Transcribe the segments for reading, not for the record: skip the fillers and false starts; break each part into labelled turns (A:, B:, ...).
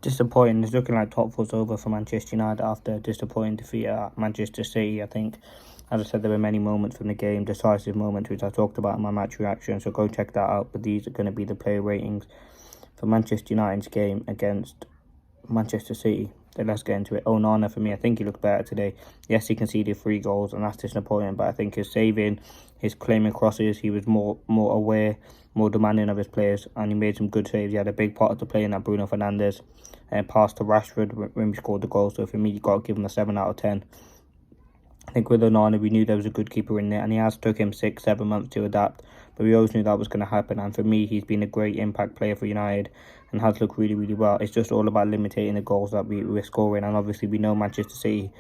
A: disappointing. It's looking like top four's over for Manchester United after a disappointing defeat at Manchester City. I think, as I said, there were many moments from the game, decisive moments, which I talked about in my match reaction, so go check that out. But these are going to be the player ratings for Manchester United's game against Manchester City. Then let's get into it. Onana, for me, I think he looked better today. Yes, he conceded 3 goals, and that's disappointing, but I think his saving, his claiming crosses, he was more aware, more demanding of his players, and he made some good saves. He had a big part to play in that Bruno Fernandes pass to Rashford when we scored the goal. So for me, you got to give him a 7 out of 10. I think with Onana, we knew there was a good keeper in there, and he has took him 6-7 months to adapt, but we always knew that was going to happen. And for me, he's been a great impact player for United and has looked really well. It's just all about limiting the goals that we're scoring, and obviously we know Manchester City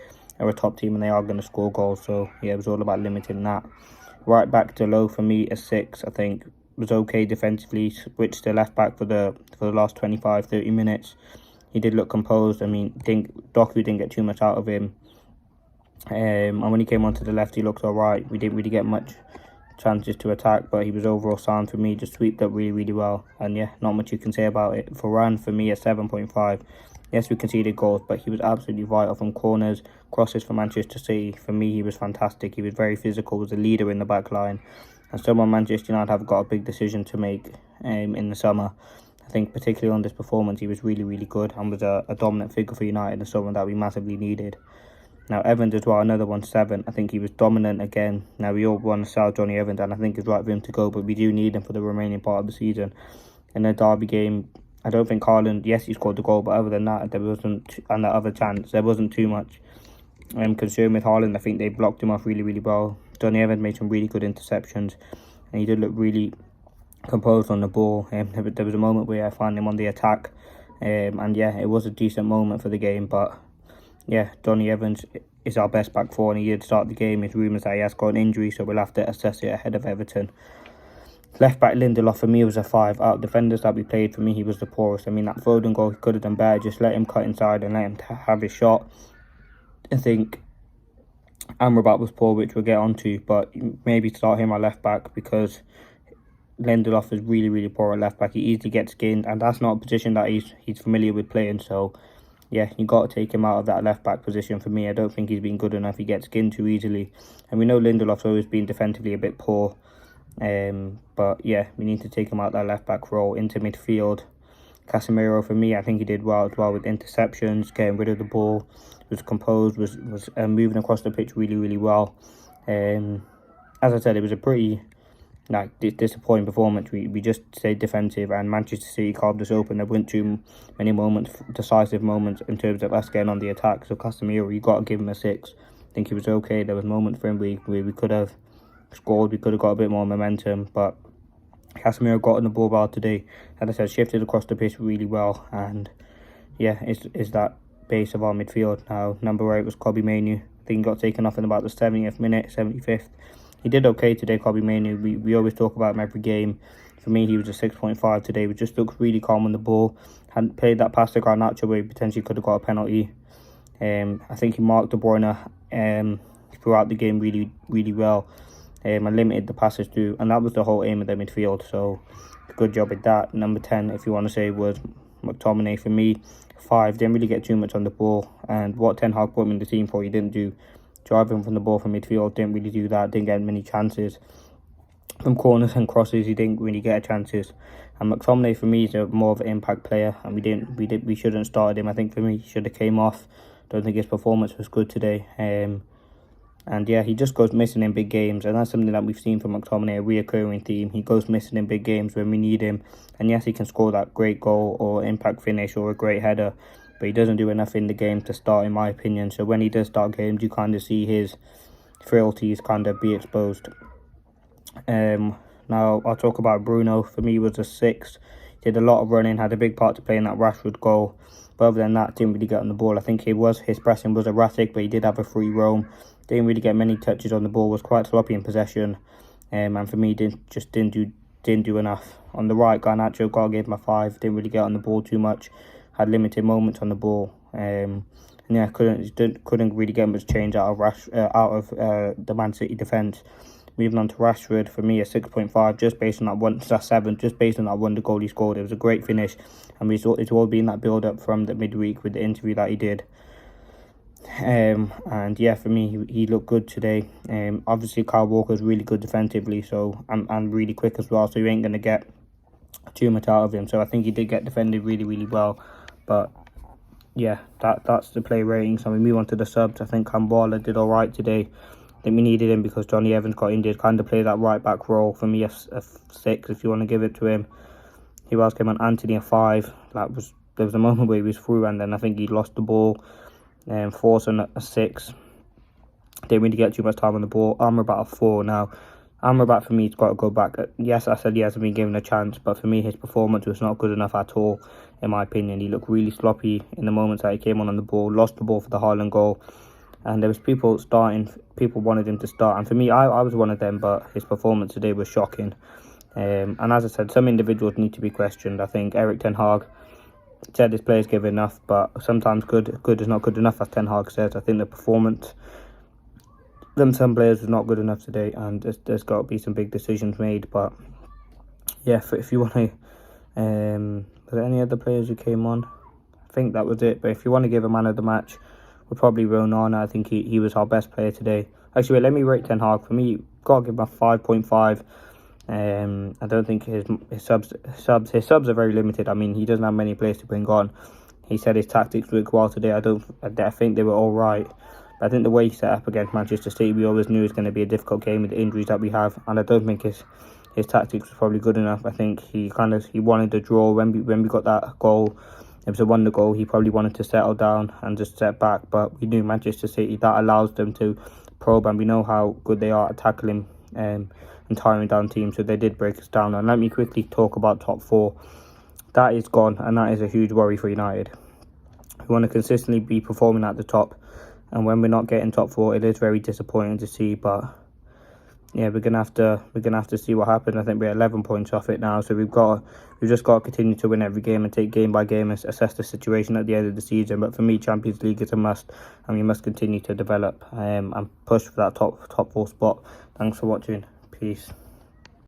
A: are a top team and they are going to score goals, so yeah, it was all about limiting that. Right back to low, for me, a 6. I think was okay defensively. Switched to left back for the last 25-30 minutes. He did look composed. I mean, Doku didn't get too much out of him. And when he came onto the left, he looked alright. We didn't really get much chances to attack, but he was overall sound for me. Just sweeped up really well. And yeah, not much you can say about it. Varane, for me, a 7.5. Yes, we conceded goals, but he was absolutely vital from corners, crosses for Manchester City. For me, he was fantastic. He was very physical, was a leader in the back line. And someone Manchester United have got a big decision to make in the summer. I think particularly on this performance, he was really good and was a dominant figure for United and someone that we massively needed. Now, Evans as well, another one, 7. I think he was dominant again. Now, we all want to sell Johnny Evans, and I think it's right for him to go, but we do need him for the remaining part of the season. In the Derby game, I don't think Haaland, yes, he scored the goal, but other than that, there wasn't, and that other chance, there wasn't too much concern with Haaland. I think they blocked him off really well. Johnny Evans made some really good interceptions, and he did look really composed on the ball. There was a moment where I found him on the attack, and yeah, it was a decent moment for the game, but yeah, Johnny Evans is our best back four, and he did start the game. There's rumours that he has got an injury, so we'll have to assess it ahead of Everton. Left back Lindelof, for me, was a 5. Out of defenders that we played, for me, he was the poorest. I mean, that Foden goal, he could have done better. Just let him cut inside and let him have his shot. I think Amrabat was poor, which we'll get onto, but maybe start him at left back because Lindelof is really poor at left back. He easily gets skinned, and that's not a position that he's familiar with playing. So yeah, you got to take him out of that left back position. For me, I don't think he's been good enough. He gets skinned too easily, and we know Lindelof's always been defensively a bit poor. But yeah, we need to take him out that left back role into midfield. Casemiro, for me, I think he did well as well with interceptions, getting rid of the ball, was composed, was moving across the pitch really well. As I said, it was a pretty disappointing performance. We just stayed defensive, and Manchester City carved us open. There weren't too many moments, decisive moments, in terms of us getting on the attack. So Casemiro, you got to give him a 6. I think he was okay. There was moments for him where we could have scored, we could have got a bit more momentum, but Casemiro got on the ball well today. As I said, shifted across the pitch really well, and yeah, it's that base of our midfield. Now, number 8 was Kobbie Mainoo. I think he got taken off in about the 70th minute, 75th. He did okay today, Kobbie Mainoo. We always talk about him every game. For me, he was a 6.5 today. We just looked really calm on the ball. Hadn't played that pass to Garnacho where he potentially could have got a penalty. I think he marked De Bruyne throughout the game really well. And limited the passes through, and that was the whole aim of the midfield, so good job with that. Number 10, if you want to say, was McTominay. For me, 5, didn't really get too much on the ball, and what Ten Hag put him in the team for, he didn't do. Driving from the ball from midfield, didn't really do that, didn't get many chances. From corners and crosses, he didn't really get chances. And McTominay, for me, is more of an impact player, and we shouldn't start him. I think for me, he should have came off. Don't think his performance was good today. And yeah, he just goes missing in big games, and that's something that we've seen from McTominay, a reoccurring theme. He goes missing in big games when we need him, and yes, he can score that great goal or impact finish or a great header, but he doesn't do enough in the game to start, in my opinion. So when he does start games, you kind of see his frailties kind of be exposed. Now I'll talk about Bruno. For me, he was a 6. Did a lot of running, had a big part to play in that Rashford goal, but other than that, didn't really get on the ball. I think his pressing was erratic, but he did have a free roam. Didn't really get many touches on the ball, was quite sloppy in possession, and for me, didn't do enough. On the right, Garnacho, got to give him a 5. Didn't really get on the ball too much, had limited moments on the ball, and yeah, couldn't really get much change out of the Man City defence. Moving on to Rashford, for me, a 6.5, just based on that 7, just based on that wonder goal he scored. It was a great finish, and it's all been that build up from the midweek with the interview that he did. And yeah, for me, he looked good today. Obviously Kyle Walker's really good defensively, so and really quick as well, so you ain't gonna get too much out of him. So I think he did get defended really well. But yeah, that's the play rating. So we move on to the subs. I think Kambala did alright today. I think we needed him because Johnny Evans got injured. Kind of played that right back role for me, a 6 if you want to give it to him. Who else came on? Anthony, a 5. There was a moment where he was through, and then I think he lost the ball. Forson, a 6. Didn't really get too much time on the ball. Amrabat, a 4. Now Amrabat for me has got to go back. Yes, I said he hasn't been given a chance, but for me his performance was not good enough at all, in my opinion. He looked really sloppy in the moments that he came on the ball, lost the ball for the Haaland goal, and there was people wanted him to start, and for me, I was one of them, but his performance today was shocking. And as I said, some individuals need to be questioned. I think Erik Ten Hag said his players give enough, but sometimes good is not good enough, as Ten Hag says. I think the performance from some players was not good enough today, and there's got to be some big decisions made. But yeah, if you want to, was there any other players who came on? I think that was it. But if you want to give a man of the match, would probably ONANA. I think he was our best player today. Actually, wait, let me rate Ten Hag. For me, got to give him a 5.5. I don't think his subs are very limited. I mean, he doesn't have many players to bring on. He said his tactics worked well today. I think they were all right. But I think the way he set up against Manchester City, we always knew it was going to be a difficult game with the injuries that we have, and I don't think his tactics was probably good enough. I think he wanted a draw when we got that goal. It was a wonder goal. He probably wanted to settle down and just step back, but we knew Manchester City, that allows them to probe, and we know how good they are at tackling and tiring down teams, so they did break us down. And let me quickly talk about top 4. That is gone, and that is a huge worry for United. We want to consistently be performing at the top, and when we're not getting top 4, it is very disappointing to see. But yeah, we're gonna have to see what happens. I think we're 11 points off it now, so we've just got to continue to win every game and take game by game and assess the situation at the end of the season. But for me, Champions League is a must, and we must continue to develop and push for that top 4 spot. Thanks for watching. Peace.